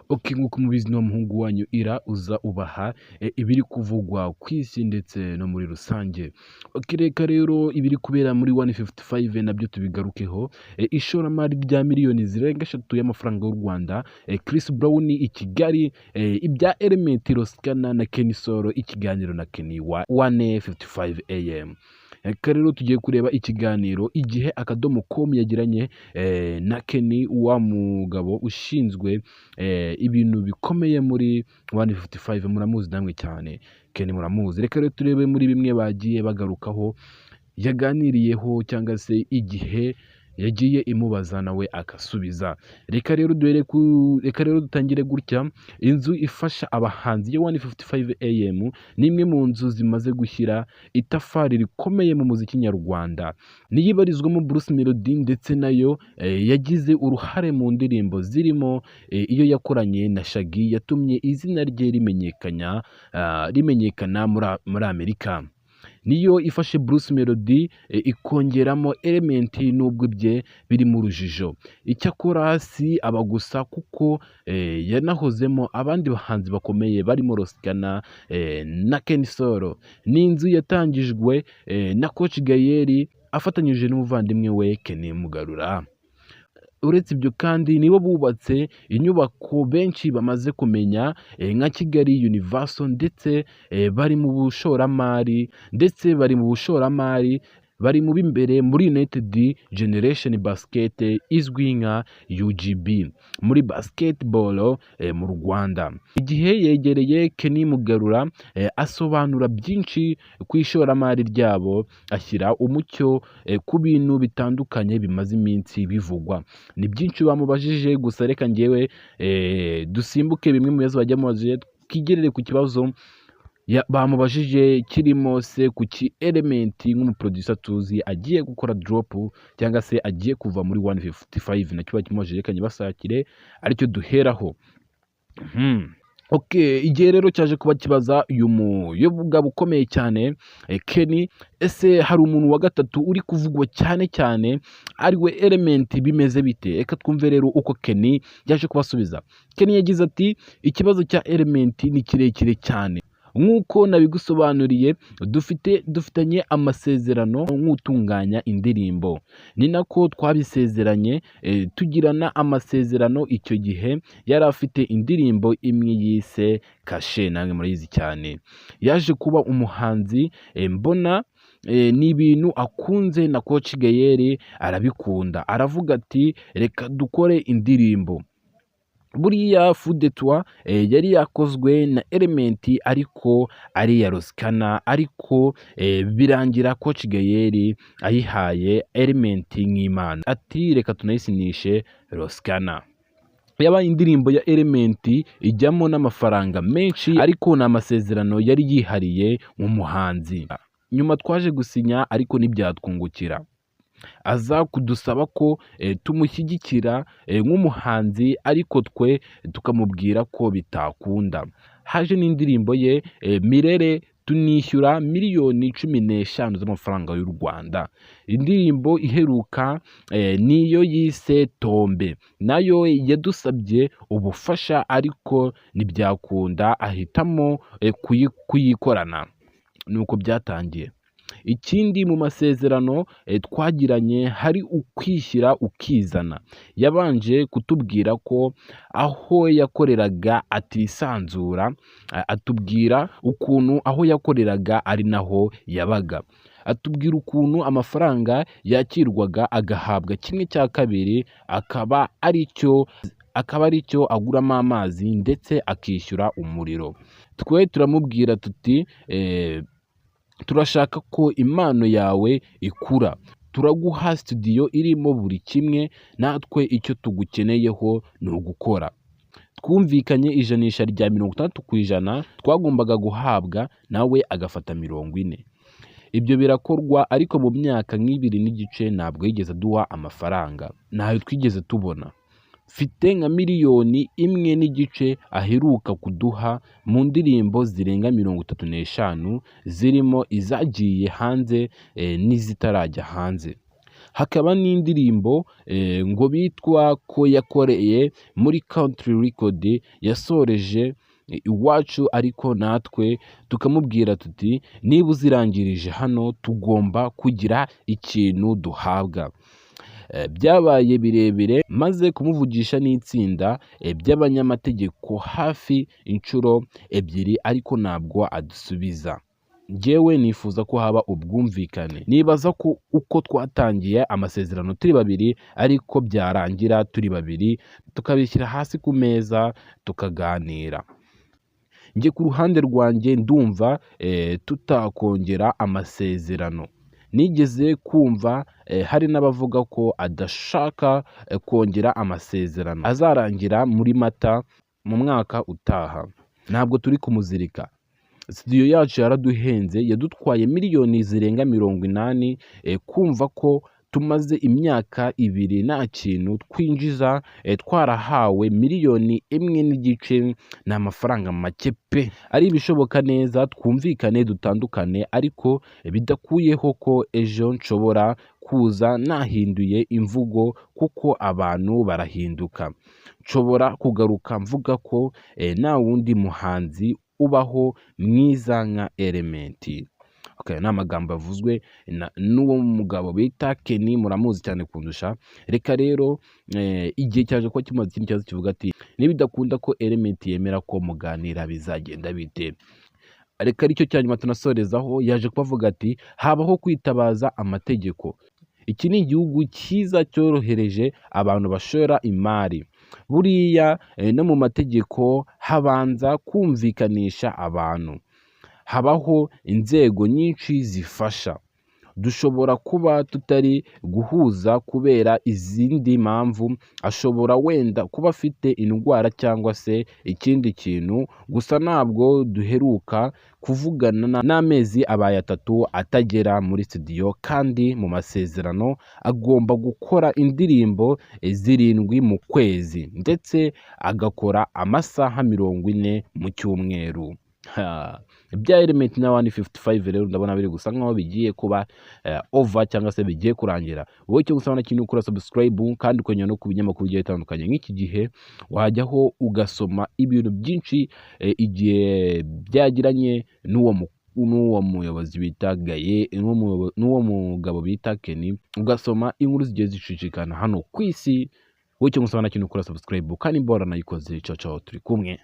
Okay, nk'uko mubizi ni umuhungu wanyu Ira uza ubaha ibiri kuvugwa ku isi ndetse no muri rusange. Okay, reka rero ibiri kubera muri 155 nabyo tubigarukeho. Ishoramari rya miliyoni zirenga 3 y'amafaranga y'u Rwanda. Chris Brown i Kigali, ibya Element Roskana na Kenny Solo ikiganiro na Kenny wa 155 AM. Reka rero tugiye kureba ikiganiro igihe akadomo.com yagiranye na Kenny, wa mugabo ushinzwe ibintu bikomeye muri 155. Muramuzi namwe cyane, Kenny muramuzi. Reka rero turebe muri bimwe bagiye bagarukaho yaganiriyeho cyangwa se igihe yagiye imubaza nawe akasubiza. Reka rero dutangire gutya. Inzu ifasha abahanzi ya 155 AM ni imwe mu nzu zimaze gushyira itafari rikomeye mu muziki nyarwanda. Niyibarizwamo Bruce Melody ndetse nayo yagize uruhare mu ndirimbo zirimo iyo yakoranye na Shaggy yatumye izina rye rimenyekana muri Amerika. Niyo ifashe Bruce Melody ikongeramo Element nubwo bye biri mu rujijo. Icyakora si aba gusa kuko yanahozemo abandi bahanzi bakomeye barimo Roskana na Kenny Solo. Ni inzu yatangijwe na Coach Gaël afatanyije n'umuvandimwe we Kenny Mugarura. Uretse ibyo kandi nibo bubatse inyubako benshi bamaze kumenya nka Kigali Universal, ndetse bari mu bushoramari bari mu b'imbere muri United Generation Basket izwi nka UGB muri basketball mu Rwanda. Igihe yegereye Kenny Mugarura asobanura byinshi ku ishoramari ryabo, ashyira umucyo ku bintu bitandukanye bimaze iminsi bivugwa. Ni byinshi bamubajije, gusa reka ngewe dusimbuke bimwe mu bibazo bajya mubajije twigerere ku kibazo bamubajije kirimo se kuki Element nk'umuproducer tuzi agiye gukora drop cyangwa se agiye kuva muri 155. nacyo bakimubajije, reka nyibasakire aricyo duheraho. Okay, igihe rero cyaje kuba kibaza uyu mugabo ukomeye cyane Kenny, ese hari umuntu wa gatatu uri kuvugwa cyane ariwe Element, bimeze bite? Reka twumve rero uko Kenny yaje kubasubiza. Kenny yagize ati ikibazo cya Element ni kirekire cyane. Nk'uko nabigusobanuriye, dufitanye amasezerano nk'utunganya indirimbo, ni nako twabisezeranye tugirana amasezerano. Icyo gihe yari afite indirimbo imwe yise Kashe, namwe murayizi cyane. Yaje kuba umuhanzi mbona ni ibintu akunze, na Coach Gaël arabikunda, aravuga ati reka dukore indirimbo. Buriya Fudetwa yari yakozwe na Element ariko ari ya Roskana, ariko birangira Coach Gaël ayihaye Element nk'imana, ati reka tunayisinishe Roskana. Yabaye indirimbo ya Element ijyamo n'amafaranga menshi, ariko n'amasezerano yari yihariye nk'umuhanzi. Nyuma twaje gusinya ariko ntibyatwungukira, aza kudusaba ko tumushyigikira nk'umuhanzi, ariko twe tukamubwira ko bitakunda. Haje n'indirimbo ye Mirere, tunishyura miliyoni 15 z'amafaranga y'u Rwanda. Indirimbo iheruka niyo yise Tombe, nayo yadusabye ubufasha ariko ntibyakunda, ahitamo kuyikorana. Nuko byatangiye. Ikindi mu masezerano twagiranye hari ukwishyira ukizana. Yabanje kutubwira ko aho yakoreraga atisanzura, atubwira ukuntu aho yakoreraga ari naho yabaga, atubwira ukuntu amafaranga yakirwaga agahabwa 1/2, akaba aricyo aguramo amazi ndetse akishyura umuriro. Twe turamubwira tuti turashaka ko impano yawe ikura, turaguha studio irimo buri kimwe, natwe icyo tugukeneyeho ni ugukora. Twumvikanye ijanisha rya 60% twagombaga guhabwa, nawe agafata 40%. Ibyo birakorwa, ariko mu myaka nk'ibiri n'igice ntabwo yigeze aduha amafaranga, ntayo twigeze tubona. Mfite nka 1.5 miliyoni aheruka kuduha mu ndirimbo zirenga 35 zirimo izagiye hanze n'izitarajya hanze. hakaba n'indirimbo ngo bitwa ko yakoreye muri Country Record yasoreje iwacu, ariko natwe tukamubwira tuti niba uzirangirije hano tugomba kugira ikintu duhabwa. Byabaye birebire maze kumuvugisha n'itsinda by'abanyamategeko hafi inshuro ebyiri, ariko ntabwo adusubiza. Njyewe nifuza ko haba ubwumvikane, nibaza ko uko twatangiye amasezerano turi babiri ariko byarangira turi babiri, tukabishyira hasi ku meza tukaganira. Njye ku ruhande rwanjye ndumva tutakongera amasezerano. Nigeze kumva hari n'abavuga ko adashaka kongera amasezerano, azarangira muri Mata mu mwaka utaha. Ntabwo turi kumuzirika. Studio yacu yaraduhenze, yadutwaye miliyoni zirenga 80, kumva ko tumaze imyaka 2 nta kintu twinjiza, twarahawe 1.5 miliyoni ni amafaranga make pe. Ari ibishoboka neza twumvikane dutandukane, ariko bidakuyeho ko ejo nshobora kuza nahinduye imvugo kuko abantu barahinduka. Nshobora kugaruka mvuga ko nta wundi muhanzi ubaho mwiza nka Element. Okay, ni amagambo yavuzwe n'uwo mugabo bita Kenny, muramuzi cyane kundusha. Reka rero igihe cyaje ko kimaze ikindi kibazo kivuga ati nibidakunda ko Element yemera ko muganira bizagenda bite. Reka aricyo cyanyuma tunasorezaho, yaje kubavuga ati habaho kwitabaza amategeko. Iki ni igihugu cyiza cyorohereje abantu bashora imari. Buriya no mu mategeko habanza kumvikanisha abantu. Habaho inzego nyinshi zifasha. Dushobora kuba tutari guhuza kubera izindi mpamvu, ashobora wenda kuba afite indwara cyangwa se ikindi kintu, gusa ntabwo duheruka kuvugana n'amezi abaye 3 atagera muri studio, kandi mu masezerano agomba gukora indirimbo 7 mu kwezi ndetse agakora amasaha 40 mu cyumweru. Ibya Element na 155 rero ndabona biri gusa nkaho bigiye kuba over cyangwa se bigiye kurangira. Wowe cyo gusaba kintu ukora subscribe kandi ukonyera no ku binyamakuru bigiye bitandukanye. Nk'iki gihe wajyaho ugasoma ibintu byinshi igihe byagiranye n'uwo muyobozi bita Gaye, n'uwo mugabo bita Kenny, ugasoma inkuru zigiye zishishikana hano ku isi. Wowe cyo gusaba kintu ukora subscribe kandi mbora nayikoze. Ciao ciao, turi kumwe.